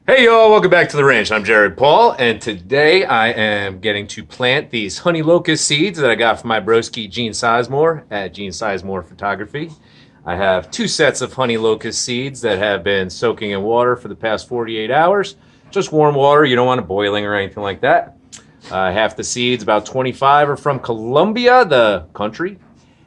Hey y'all, welcome back to the ranch. I'm Jared Paul, and today I am getting to plant these honey locust seeds that I got from my broski Gene Sizemore at Gene Sizemore Photography. I have two sets of honey locust seeds that have been soaking in water for the past 48 hours. Just warm water, you don't want it boiling or anything like that. Half the seeds, about 25, are from Colombia, the country,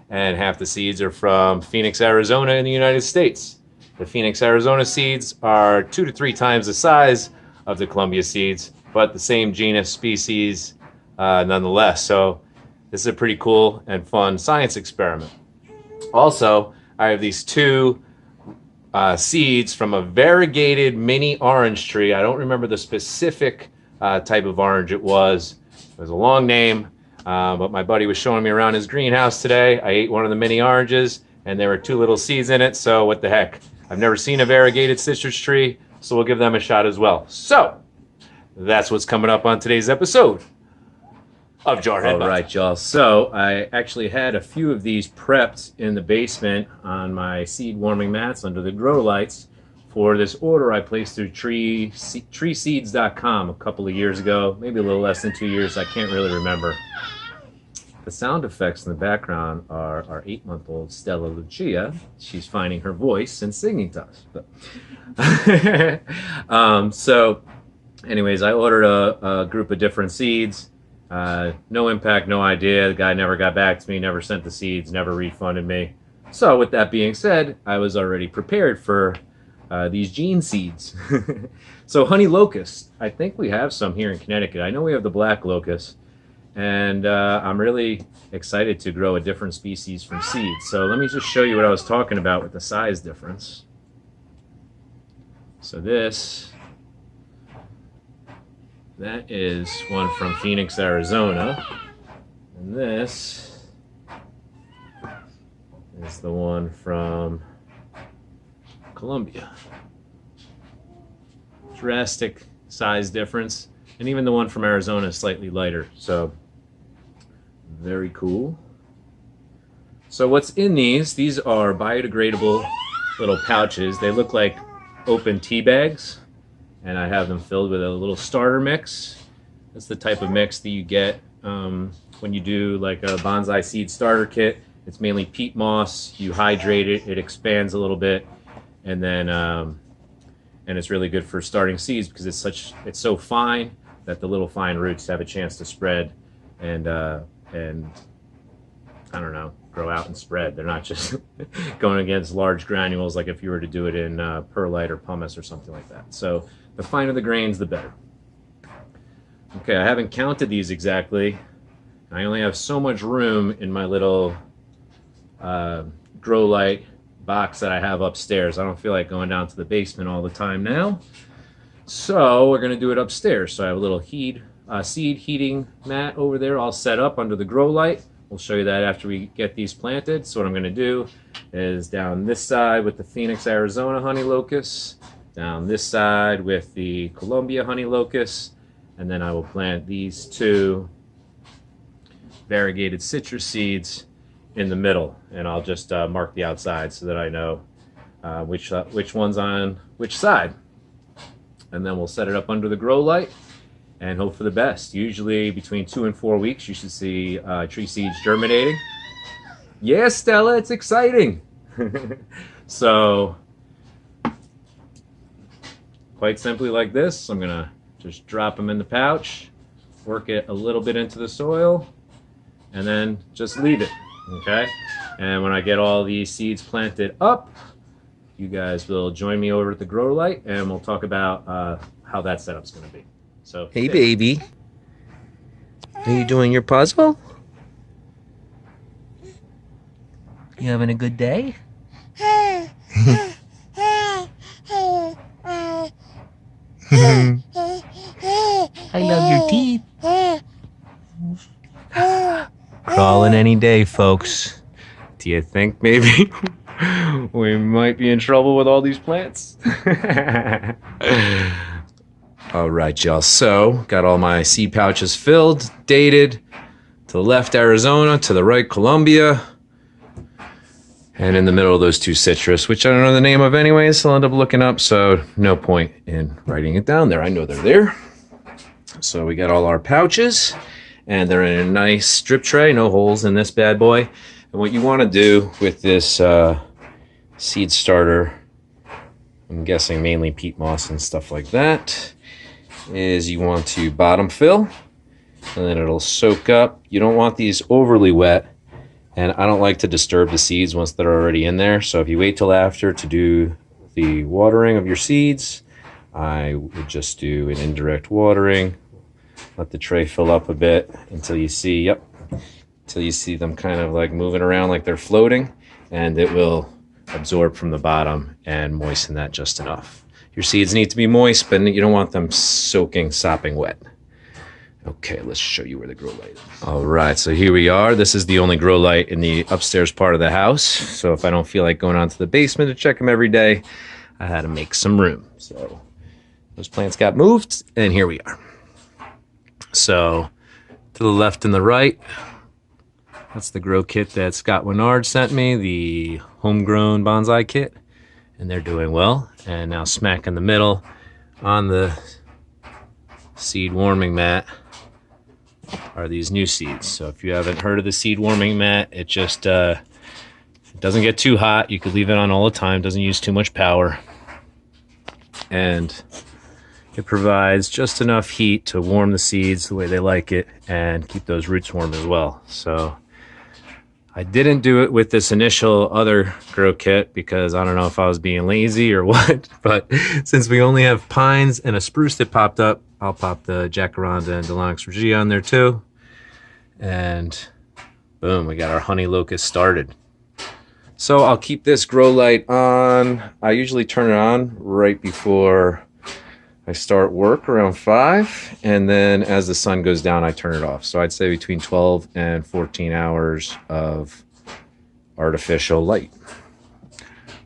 and half the seeds are from Phoenix, Arizona in the United States. The Phoenix, Arizona seeds are 2 to 3 times the size of the Columbia seeds, but the same genus species nonetheless. So this is a pretty cool and fun science experiment. Also, I have these two seeds from a variegated mini orange tree. I don't remember the specific type of orange it was. It was a long name, but my buddy was showing me around his greenhouse today. I ate one of the mini oranges, and there were 2 little seeds in it, so what the heck. I've never seen a variegated citrus tree, so we'll give them a shot as well. So, that's what's coming up on today's episode of Jarhead. All right, y'all. So, I actually had a few of these prepped in the basement on my seed warming mats under the grow lights for this order I placed through treeseeds.com a couple of years ago, maybe a little less than 2 years. I can't really remember. The sound effects in the background are our 8-month-old Stella Lucia. She's finding her voice and singing to us. So, anyways, I ordered a group of different seeds. No impact, no idea. The guy never got back to me, never sent the seeds, never refunded me. So, with that being said, I was already prepared for these gene seeds. So, honey locust. I think we have some here in Connecticut. I know we have the black locust. And I'm really excited to grow a different species from seeds. So let me just show you what I was talking about with the size difference. So that is one from Phoenix, Arizona. And this is the one from Colombia. Drastic size difference. And even the one from Arizona is slightly lighter. So very cool. So what's in these? These are biodegradable little pouches. They look like open tea bags, and I have them filled with a little starter mix. That's the type of mix that you get when you do like a bonsai seed starter kit. It's mainly peat moss. You hydrate it, it expands a little bit, and then and it's really good for starting seeds because it's so fine that the little fine roots have a chance to spread and I don't know, grow out and spread. They're not just going against large granules like if you were to do it in perlite or pumice or something like that. So the finer the grains, the better. Okay, I haven't counted these exactly. I only have so much room in my little grow light box that I have upstairs. I don't feel like going down to the basement all the time now. So we're going to do it upstairs. So I have a little seed heating mat over there all set up under the grow light. We'll show you that after we get these planted. So what I'm going to do is down this side with the Phoenix, Arizona honey locust, down this side with the Colombia honey locust, and then I will plant these 2 variegated citrus seeds in the middle. And I'll just mark the outside so that I know which one's on which side. And then we'll set it up under the grow light and hope for the best. Usually between 2 and 4 weeks, you should see tree seeds germinating. Yeah, Stella, it's exciting. So, quite simply like this, I'm gonna just drop them in the pouch, work it a little bit into the soil, and then just leave it, okay? And when I get all these seeds planted up, you guys will join me over at the grow light and we'll talk about how that setup's gonna be. So, hey, baby. Are you doing your puzzle? You having a good day? I love your teeth. Crawling any day, folks. do you think maybe we might be in trouble with all these plants? All right, y'all. So, got all my seed pouches filled, dated. To the left, Arizona. To the right, Colombia. And in the middle of those two citrus, which I don't know the name of anyways, I'll end up looking up, so no point in writing it down there. I know they're there. So we got all our pouches, and they're in a nice strip tray, no holes in this bad boy. And what you want to do with this seed starter, I'm guessing mainly peat moss and stuff like that, is you want to bottom fill, and then it'll soak up. You don't want these overly wet. And I don't like to disturb the seeds once they're already in there. So if you wait till after to do the watering of your seeds, I would just do an indirect watering. Let the tray fill up a bit until you see, until you see them kind of like moving around like they're floating. And it will absorb from the bottom and moisten that just enough. Your seeds need to be moist, but you don't want them soaking, sopping wet. Okay, let's show you where the grow light is. All right, so here we are. This is the only grow light in the upstairs part of the house. So if I don't feel like going on to the basement to check them every day, I had to make some room. So those plants got moved, and here we are. So to the left and the right, that's the grow kit that Scott Winard sent me, the homegrown bonsai kit, and they're doing well. And now smack in the middle on the seed warming mat are these new seeds. So if you haven't heard of the seed warming mat, it just it doesn't get too hot. You could leave it on all the time. Doesn't use too much power, and it provides just enough heat to warm the seeds the way they like it and keep those roots warm as well. So I didn't do it with this initial other grow kit because I don't know if I was being lazy or what, but since we only have pines and a spruce that popped up, I'll pop the jacaranda and Delonix regia on there too. And boom, we got our honey locust started. So I'll keep this grow light on. I usually turn it on right before I start work around 5, and then as the sun goes down, I turn it off. So I'd say between 12 and 14 hours of artificial light,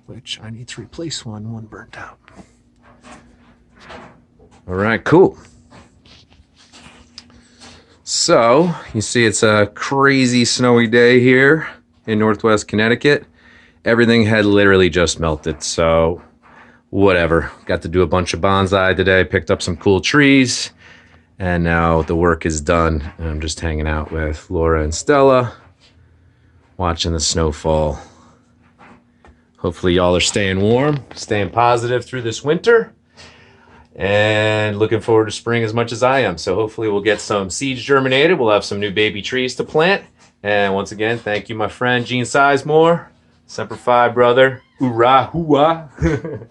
which I need to replace one burnt out. All right, cool. So you see it's a crazy snowy day here in Northwest Connecticut. Everything had literally just melted, so whatever. Got to do a bunch of bonsai today, picked up some cool trees, and now the work is done. And I'm just hanging out with Laura and Stella, watching the snowfall. Hopefully y'all are staying warm, staying positive through this winter, and looking forward to spring as much as I am. So hopefully we'll get some seeds germinated. We'll have some new baby trees to plant. And once again, thank you, my friend Gene Sizemore. Semper Fi, brother. Hoorah, hooah.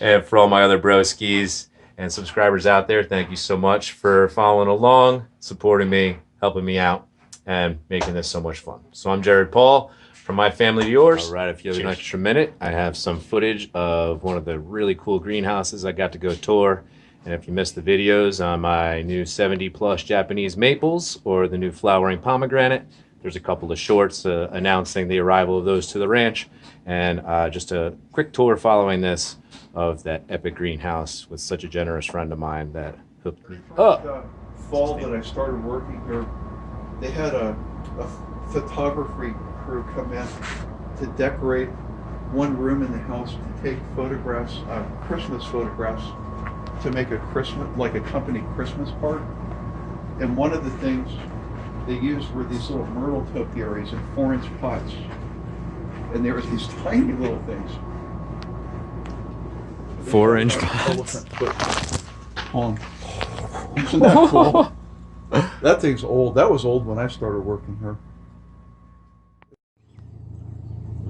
And for all my other broskies and subscribers out there, thank you so much for following along, supporting me, helping me out, and making this so much fun. So I'm Jared Paul, from my family to yours. All right, if you have an extra minute, I have some footage of one of the really cool greenhouses I got to go tour. And if you missed the videos on my new 70+ Japanese maples or the new flowering pomegranate, there's a couple of shorts announcing the arrival of those to the ranch. And just a quick tour following this of that epic greenhouse with such a generous friend of mine that hooked me up. Fall that I started working here, they had a photography crew come in to decorate one room in the house to take photographs, Christmas photographs, to make a Christmas, like a company Christmas card. And one of the things they used were these little myrtle topiaries in 4-inch pots. And there were these tiny little things. 4-inch pots. Isn't that cool? That thing's old. That was old when I started working here.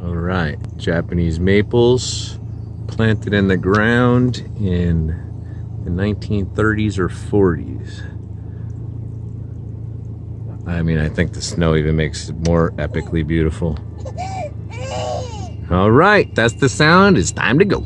All right, Japanese maples planted in the ground in the 1930s or 40s. I mean, I think the snow even makes it more epically beautiful. All right, that's the sound. It's time to go.